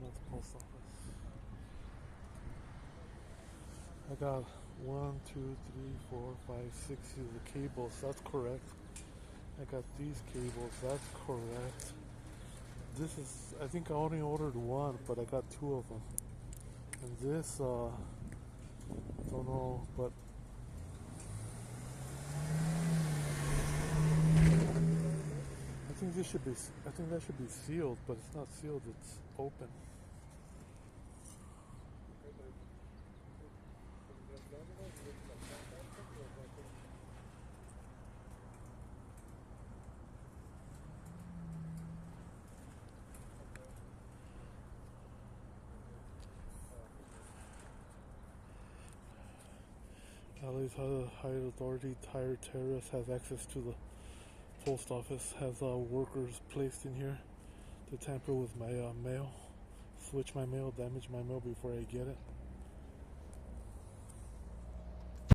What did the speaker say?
at the post office. I got 1, 2, 3, 4, 5, 6 of the cables. That's correct. I got these cables. That's correct. This is, I think I only ordered one, but I got two of them. And this, I don't know, but I think this should be, I think that should be sealed, but it's not sealed, it's open. LA's hired authority, hired terrorist, has access to the post office, has workers placed in here to tamper with my mail, switch my mail, damage my mail before I get it.